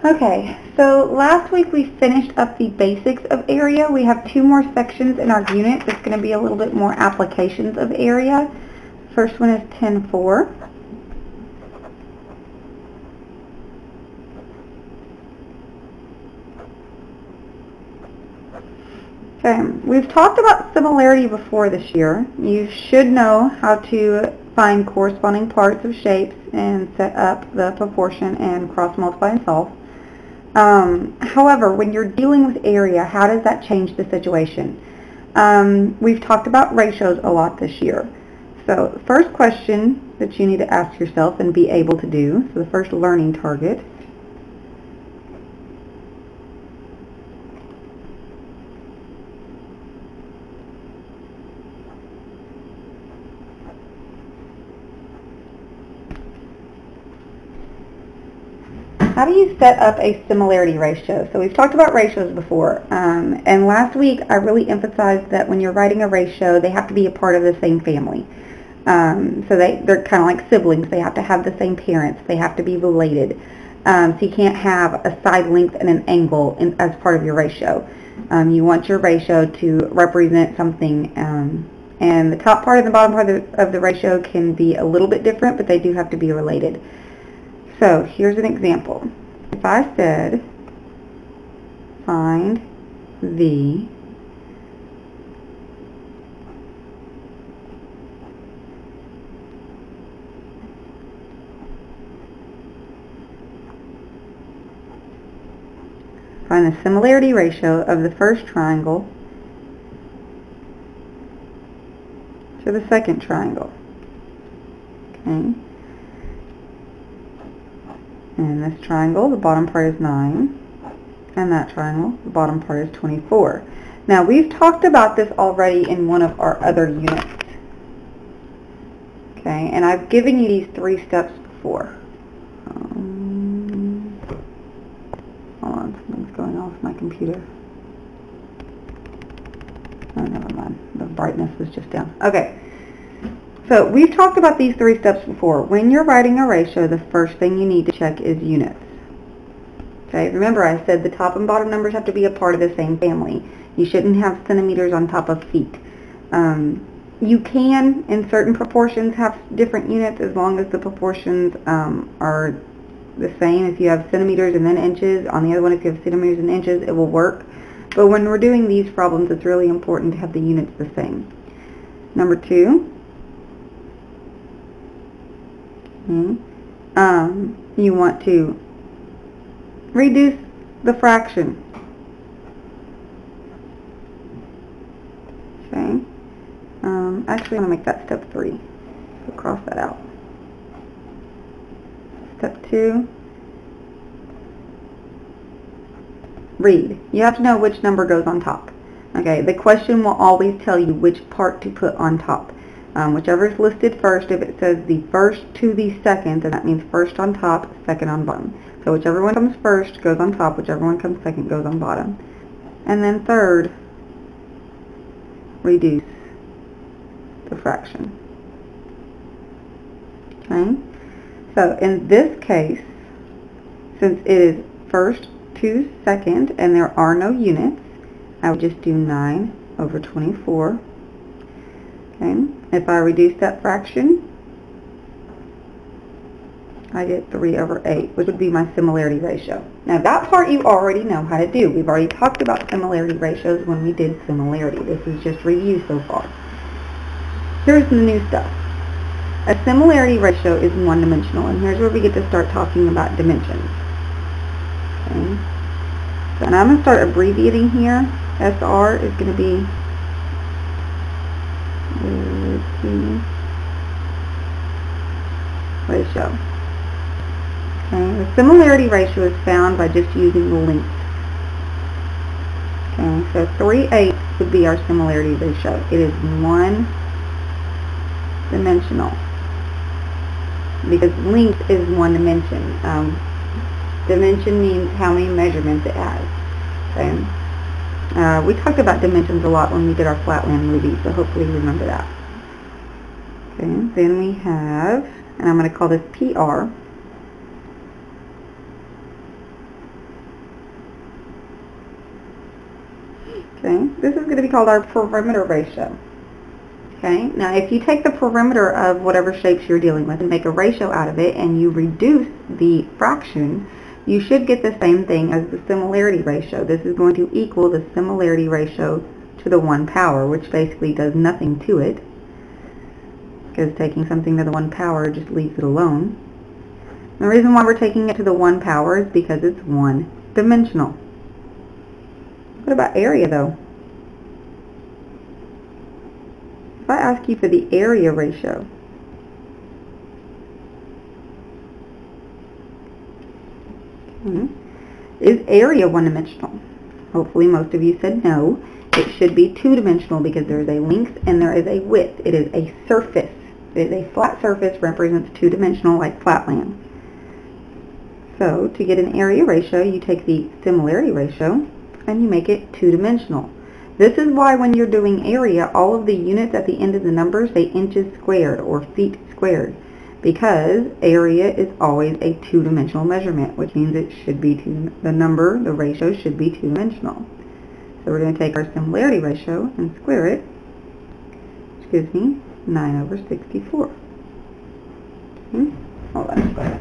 Okay, so last week we finished up the basics of area. We have 2 more sections in our unit. It's going to be a little bit more applications of area. First one is 10.4. Okay, we've talked about similarity before this year. You should know how to find corresponding parts of shapes and set up the proportion and cross multiply and solve. However, when you're dealing with area, how does that change the situation? We've talked about ratios a lot this year. So the first question that you need to ask yourself and be able to do, so the first learning target, how do you set up a similarity ratio? So we've talked about ratios before, and last week I really emphasized that when you're writing a ratio, they have to be a part of the same family. So they're kind of like siblings. They have to have the same parents. They have to be related. So you can't have a side length and an angle as part of your ratio. You want your ratio to represent something, and the top part and the bottom part of the ratio can be a little bit different, but they do have to be related. So here's an example. If I said, find the similarity ratio of the first triangle to the second triangle. Okay. And this triangle, the bottom part is 9, and that triangle, the bottom part is 24. Now, we've talked about this already in one of our other units. Okay, and I've given you these 3 steps before. Hold on, something's going off my computer. Oh, never mind. The brightness was just down. Okay. So we've talked about these 3 steps before. When you're writing a ratio, the first thing you need to check is units. Okay, remember I said the top and bottom numbers have to be a part of the same family. You shouldn't have centimeters on top of feet. You can, in certain proportions, have different units as long as the proportions are the same. If you have centimeters and then inches, on the other one if you have centimeters and inches, it will work. But when we're doing these problems, it's really important to have the units the same. Number 2. You want to reduce the fraction. Okay. Actually, I'm going to make that step 3. So cross that out. Step 2. Read. You have to know which number goes on top. Okay. The question will always tell you which part to put on top. Whichever is listed first, if it says the first to the second, then that means first on top, second on bottom. So whichever one comes first goes on top, whichever one comes second goes on bottom. And then third, reduce the fraction. Okay? So in this case, since it is first to second and there are no units, I would just do 9 over 24. Okay? If I reduce that fraction, I get 3 over 8, which would be my similarity ratio. Now that part you already know how to do. We've already talked about similarity ratios when we did similarity. This is just review so far. Here's the new stuff. A similarity ratio is one-dimensional, and here's where we get to start talking about dimensions. Okay? So, and I'm going to start abbreviating here. SR is going to be ratio. Okay, the similarity ratio is found by just using the length. Okay, so 3/8 would be our similarity ratio. It is one-dimensional because length is one dimension. Dimension means how many measurements it has. Okay. We talked about dimensions a lot when we did our flatland movie, so hopefully you remember that. Okay, then we have, and I'm going to call this PR. Okay, this is going to be called our perimeter ratio. Okay, now if you take the perimeter of whatever shapes you're dealing with and make a ratio out of it and you reduce the fraction, you should get the same thing as the similarity ratio. This is going to equal the similarity ratio to the 1 power, which basically does nothing to it, because taking something to the 1 power just leaves it alone. The reason why we're taking it to the 1 power is because it's one-dimensional. What about area, though? If I ask you for the area ratio, is area one-dimensional? Hopefully most of you said no. It should be two-dimensional because there is a length and there is a width. It is a surface. It is a flat surface, represents two-dimensional like flatland. So to get an area ratio, you take the similarity ratio and you make it two-dimensional. This is why when you're doing area, all of the units at the end of the numbers say inches squared or feet squared, because area is always a two-dimensional measurement, which means it should be the ratio should be two-dimensional. So we're going to take our similarity ratio and square it, which gives me 9/64. Hold on, square it.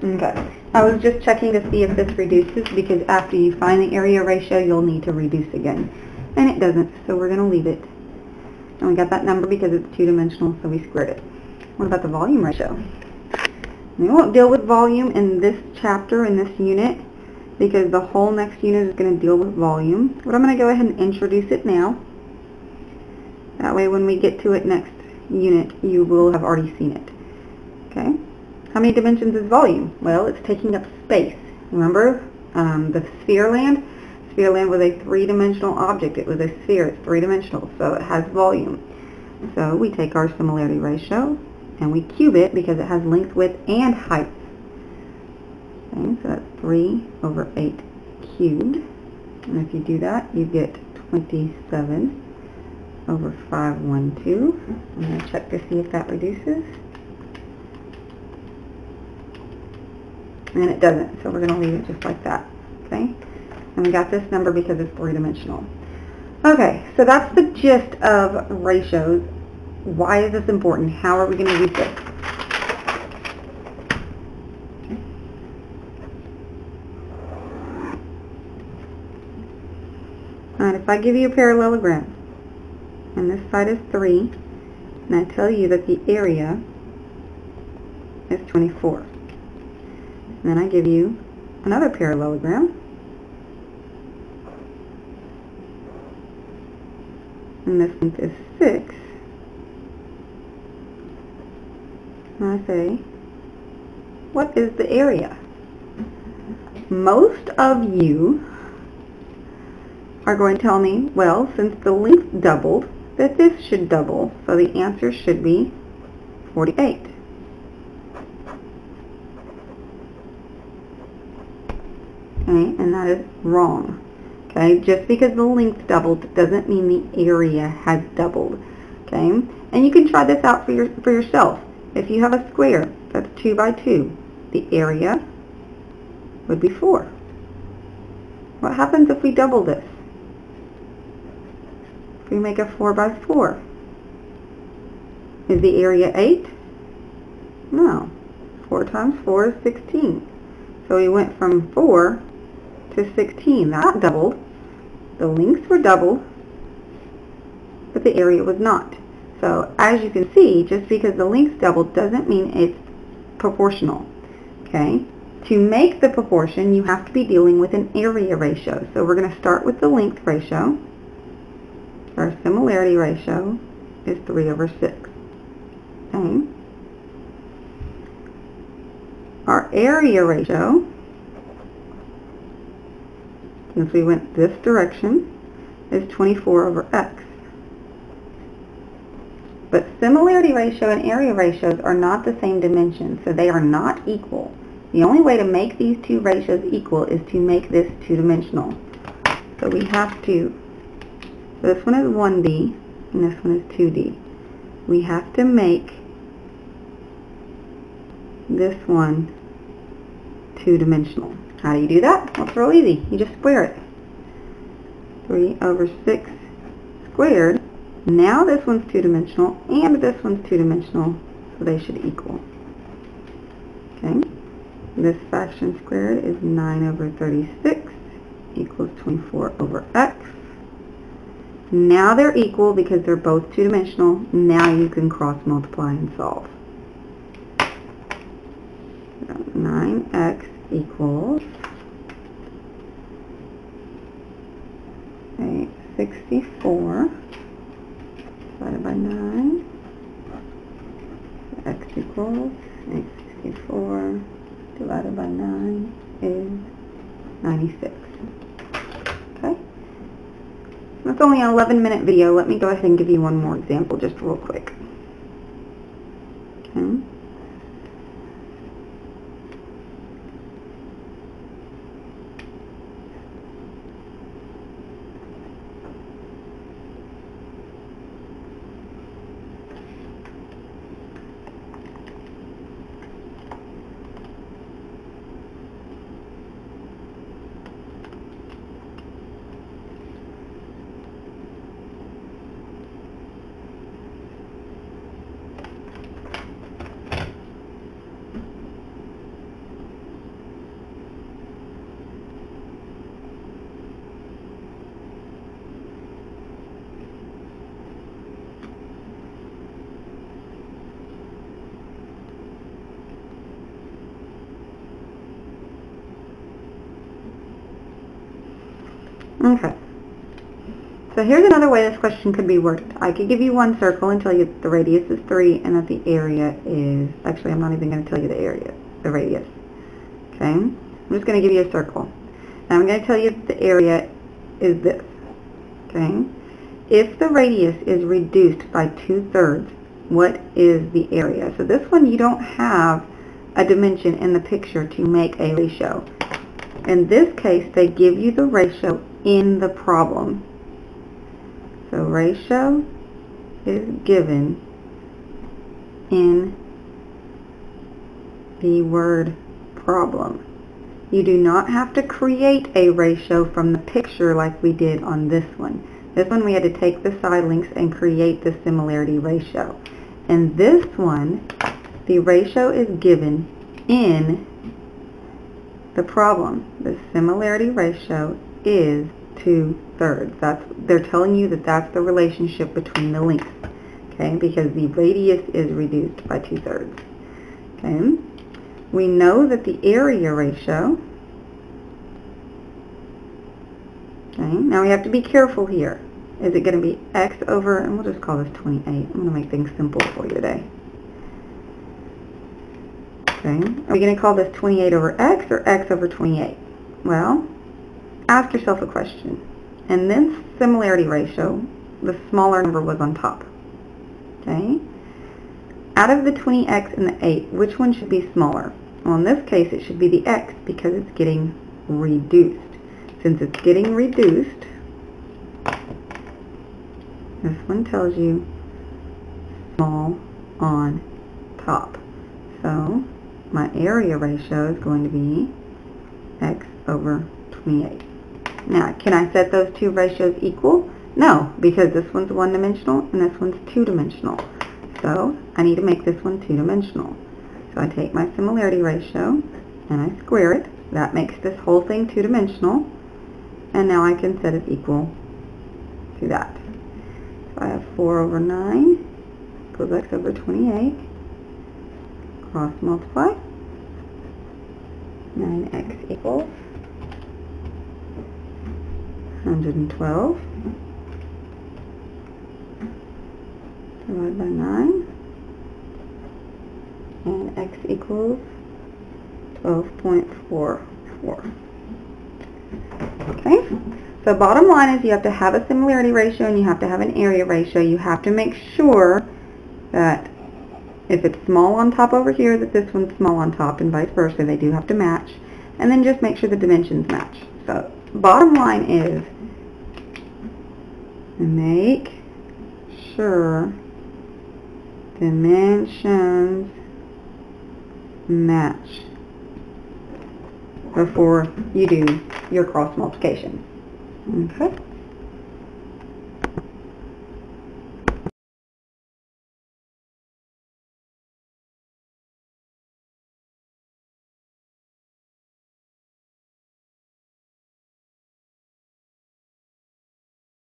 Okay, I was just checking to see if this reduces, because after you find the area ratio, you'll need to reduce again. And it doesn't, so we're going to leave it. And we got that number because it's two-dimensional, so we squared it. What about the volume ratio? We won't deal with volume in this chapter, in this unit, because the whole next unit is going to deal with volume. But I'm going to go ahead and introduce it now. That way when we get to it next unit, you will have already seen it. Okay? How many dimensions is volume? Well, it's taking up space. Remember the sphere land? Sphere land was a three-dimensional object. It was a sphere. It's three-dimensional, so it has volume. So we take our similarity ratio and we cube it because it has length, width, and height. Okay, so that's 3/8 cubed. And if you do that, you get 27/512. I'm going to check to see if that reduces. And it doesn't, so we're going to leave it just like that. Okay? And we got this number because it's three-dimensional. Okay, so that's the gist of ratios. Why is this important? How are we going to use this? Alright, if I give you a parallelogram, and this side is 3, and I tell you that the area is 24. And then I give you another parallelogram, and this length is 6, and I say, what is the area? Most of you are going to tell me, well, since the length doubled, that this should double, so the answer should be 48. Okay, and that is wrong. Okay, just because the length doubled doesn't mean the area has doubled. Okay, and you can try this out for yourself. If you have a square that's 2 by 2, the area would be 4. What happens if we double this? If we make a 4 by 4, is the area 8? No. 4 times 4 is 16. So we went from 4 to 16. That doubled. The lengths were doubled, but the area was not. So as you can see, just because the lengths doubled doesn't mean it's proportional. Okay? To make the proportion, you have to be dealing with an area ratio. So we're going to start with the length ratio. Our similarity ratio is 3/6. Okay? Our area ratio, since we went this direction, is 24/x. But similarity ratio and area ratios are not the same dimension, so they are not equal. The only way to make these two ratios equal is to make this two-dimensional. So we have to, so this one is 1D, and this one is 2D. We have to make this one two-dimensional. How do you do that? Well, it's real easy. You just square it. 3 over 6 squared. Now this one's two-dimensional and this one's two-dimensional, so they should equal. Okay? This fraction squared is 9 over 36 equals 24 over x. Now they're equal because they're both two-dimensional. Now you can cross multiply and solve. So 9x equals 64 divided by 9. So x equals 864 divided by 9 is 96. Okay? That's only an 11-minute video. Let me go ahead and give you one more example just real quick. Okay? Okay. So here's another way this question could be worded. I could give you one circle and tell you that the radius is 3 and that the area is, actually I'm not even going to tell you the radius. Okay? I'm just going to give you a circle. Now I'm going to tell you that the area is this. Okay? If the radius is reduced by 2/3, what is the area? So this one you don't have a dimension in the picture to make a ratio. In this case, they give you the ratio in the problem. So ratio is given in the word problem. You do not have to create a ratio from the picture like we did on this one. This one we had to take the side lengths and create the similarity ratio. And this one, the ratio is given in the problem. The similarity ratio is 2/3. They're telling you that that's the relationship between the lengths, okay? Because the radius is reduced by 2/3. Okay? We know that the area ratio. Okay. Now we have to be careful here. Is it going to be x over, and we'll just call this 28. I'm going to make things simple for you today. Okay. Are we going to call this 28 over x or x over 28? Well, ask yourself a question. And then similarity ratio, the smaller number was on top. Okay? Out of the 20x and the 8, which one should be smaller? Well, in this case, it should be the x because it's getting reduced. Since it's getting reduced, this one tells you small on top. So my area ratio is going to be x over 28. Now, can I set those two ratios equal? No, because this one's one-dimensional and this one's two-dimensional. So I need to make this one two-dimensional. So I take my similarity ratio and I square it. That makes this whole thing two-dimensional. And now I can set it equal to that. So I have 4 over 9 equals x over 28. Cross multiply. 9x equals 112 divided by 9, and x equals 12.44. Okay, so bottom line is you have to have a similarity ratio and you have to have an area ratio. You have to make sure that if it's small on top over here, that this one's small on top, and vice versa. They do have to match. And then just make sure the dimensions match. So bottom line is make sure dimensions match before you do your cross multiplication. Okay.